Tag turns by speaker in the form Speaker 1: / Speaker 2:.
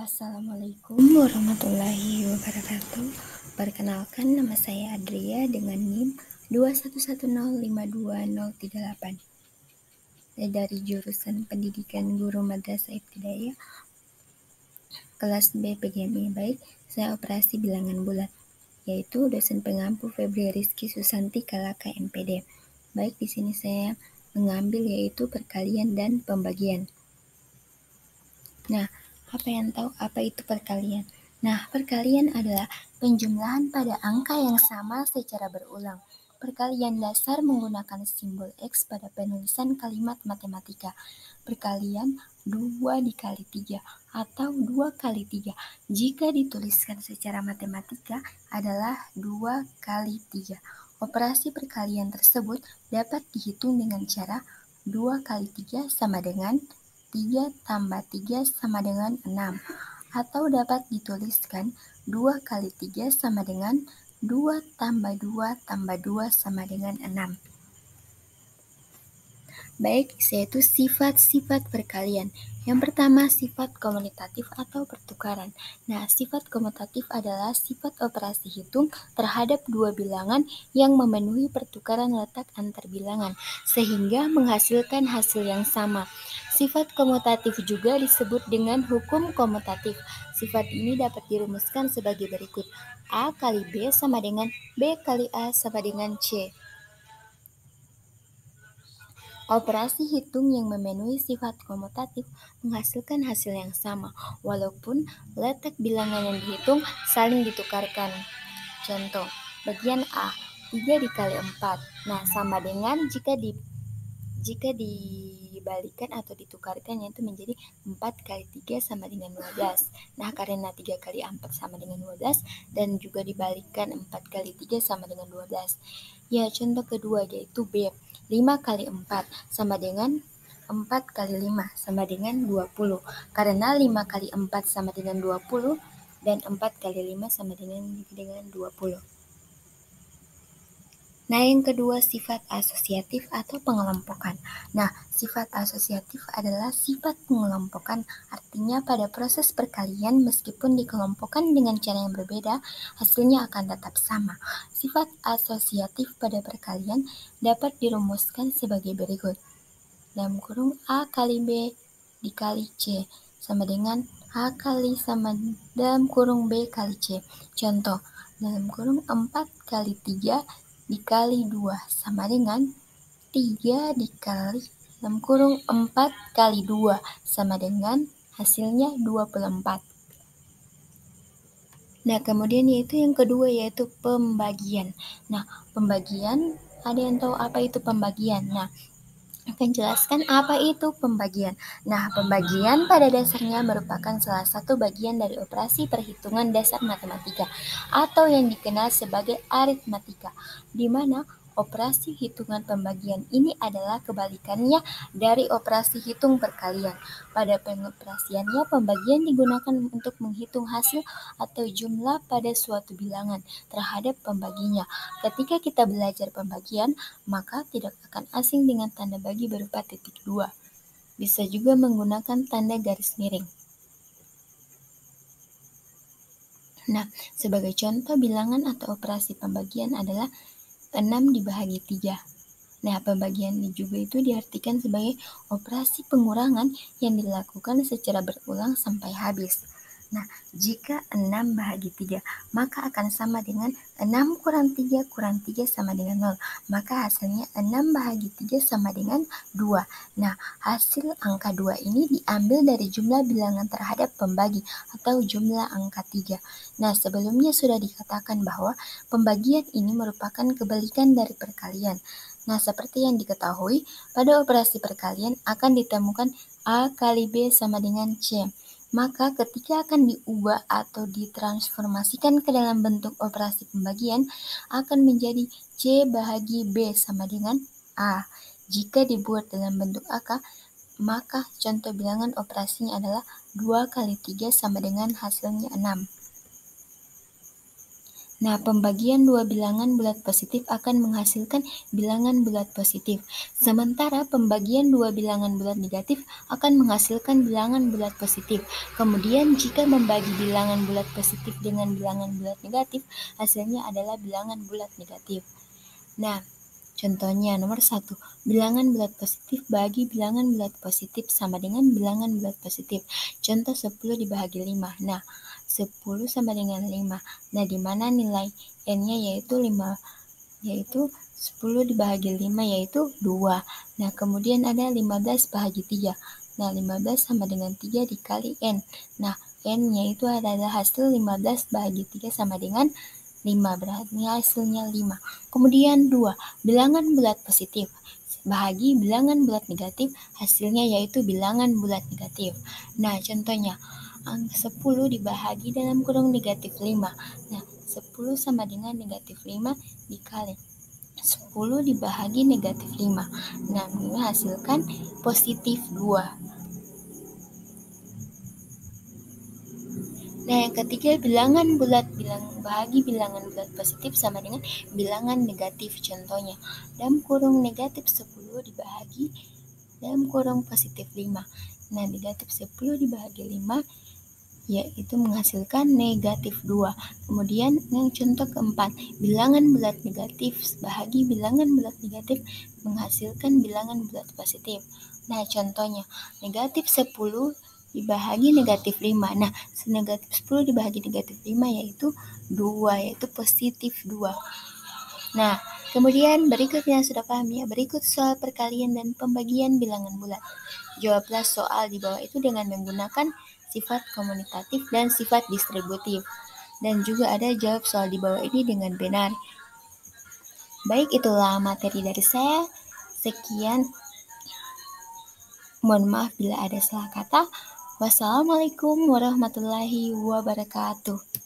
Speaker 1: Assalamualaikum warahmatullahi wabarakatuh. Perkenalkan, nama saya Adria dengan NIM 211052038 dari jurusan Pendidikan Guru Madrasah Ibtidaiyah kelas B PGMI. Baik, saya operasi bilangan bulat, yaitu dosen pengampu Febri Rizky Susanti Kalaka MPD. Baik, di sini saya mengambil yaitu perkalian dan pembagian. Nah, apa yang tahu apa itu perkalian? Nah, perkalian adalah penjumlahan pada angka yang sama secara berulang. Perkalian dasar menggunakan simbol X pada penulisan kalimat matematika. Perkalian 2 dikali 3 atau 2 kali 3 jika dituliskan secara matematika adalah 2 kali 3. Operasi perkalian tersebut dapat dihitung dengan cara 2 kali 3 sama dengan 3 tambah 3 sama dengan 6, atau dapat dituliskan 2 kali 3 sama dengan 2 tambah 2 tambah 2 sama dengan 6. Baik, yaitu sifat-sifat perkalian. Yang pertama, sifat komutatif atau pertukaran. Nah, sifat komutatif adalah sifat operasi hitung terhadap dua bilangan yang memenuhi pertukaran letak antar bilangan, sehingga menghasilkan hasil yang sama. Sifat komutatif juga disebut dengan hukum komutatif. Sifat ini dapat dirumuskan sebagai berikut. A kali B sama dengan B kali A sama dengan C. Operasi hitung yang memenuhi sifat komutatif menghasilkan hasil yang sama, walaupun letak bilangan yang dihitung saling ditukarkan. Contoh, bagian A, 3 dikali 4. Nah, sama dengan jika dibalikan atau ditukarkan, yaitu menjadi 4 kali 3 sama dengan 12. Nah, karena 3 kali 4 sama dengan 12 dan juga dibalikan 4 kali 3 sama dengan 12. Ya, contoh kedua yaitu B, 5 kali 4 sama dengan 4 kali 5 sama dengan 20. Karena 5 kali 4 sama dengan 20 dan 4 kali 5 sama dengan 20. Nah, yang kedua sifat asosiatif atau pengelompokan. Nah, sifat asosiatif adalah sifat pengelompokan, artinya pada proses perkalian meskipun dikelompokkan dengan cara yang berbeda, hasilnya akan tetap sama. Sifat asosiatif pada perkalian dapat dirumuskan sebagai berikut. Dalam kurung A kali B dikali C sama dengan A kali sama dalam kurung B kali C. Contoh, dalam kurung 4 kali 3 dikali 2 sama dengan 3 dikali dalam kurung 4 kali 2 sama dengan hasilnya 24. Nah, kemudian yaitu yang kedua yaitu pembagian. Nah, pembagian, ada yang tahu apa itu pembagian? Nah, akan jelaskan apa itu pembagian. Nah, pembagian pada dasarnya merupakan salah satu bagian dari operasi perhitungan dasar matematika atau yang dikenal sebagai aritmatika, di mana operasi hitungan pembagian ini adalah kebalikannya dari operasi hitung perkalian. Pada pengoperasiannya, pembagian digunakan untuk menghitung hasil atau jumlah pada suatu bilangan terhadap pembaginya. Ketika kita belajar pembagian, maka tidak akan asing dengan tanda bagi berupa titik dua. Bisa juga menggunakan tanda garis miring. Nah, sebagai contoh bilangan atau operasi pembagian adalah 6 dibagi 3. Nah, pembagian ini juga itu diartikan sebagai operasi pengurangan yang dilakukan secara berulang sampai habis. Nah, jika 6 bahagi 3, maka akan sama dengan 6 kurang 3 kurang 3 sama dengan 0. Maka hasilnya 6 bahagi 3 sama dengan 2. Nah, hasil angka 2 ini diambil dari jumlah bilangan terhadap pembagi atau jumlah angka 3. Nah, sebelumnya sudah dikatakan bahwa pembagian ini merupakan kebalikan dari perkalian. Nah, seperti yang diketahui, pada operasi perkalian akan ditemukan A kali B sama dengan C. Maka ketika akan diubah atau ditransformasikan ke dalam bentuk operasi pembagian, akan menjadi C bahagi B sama dengan A. Jika dibuat dalam bentuk angka, maka contoh bilangan operasinya adalah 2 kali 3 sama dengan hasilnya 6. Nah, pembagian dua bilangan bulat positif akan menghasilkan bilangan bulat positif. Sementara pembagian dua bilangan bulat negatif akan menghasilkan bilangan bulat positif. Kemudian jika membagi bilangan bulat positif dengan bilangan bulat negatif, hasilnya adalah bilangan bulat negatif. Nah, contohnya nomor 1, bilangan bulat positif bagi bilangan bulat positif sama dengan bilangan bulat positif. Contoh 10 dibagi 5. Nah, 10 sama dengan 5. Nah, di mana nilai N-nya yaitu 5, yaitu 10 dibagi 5 yaitu 2. Nah, kemudian ada 15 bahagi 3. Nah, 15 sama dengan 3 dikali N. Nah, N-nya itu adalah hasil 15 bahagi 3 sama dengan 5, berarti hasilnya 5. Kemudian 2, bilangan bulat positif bahagi bilangan bulat negatif, hasilnya yaitu bilangan bulat negatif. Nah, contohnya, angka 10 dibahagi dalam kurung negatif 5. Nah, 10 sama dengan negatif 5 dikali 10 dibahagi negatif 5. Nah, menghasilkan positif 2. Nah, yang ketiga, bilangan bulat bahagi bilangan bulat positif sama dengan bilangan negatif. Contohnya, dalam kurung negatif 10 dibahagi dalam kurung positif 5. Nah, negatif 10 dibahagi 5 yaitu menghasilkan negatif 2. Kemudian yang contoh keempat, bilangan bulat negatif bahagi bilangan bulat negatif menghasilkan bilangan bulat positif. Nah, contohnya, negatif 10 dibahagi negatif 5. Nah, negatif 10 dibahagi negatif 5 yaitu 2, yaitu positif 2. Nah, kemudian berikut yang sudah paham ya, berikut soal perkalian dan pembagian bilangan bulat. Jawablah soal di bawah itu dengan menggunakan sifat komutatif dan sifat distributif. Dan juga ada jawab soal di bawah ini dengan benar. Baik, itulah materi dari saya. Sekian. Mohon maaf bila ada salah kata. Wassalamualaikum warahmatullahi wabarakatuh.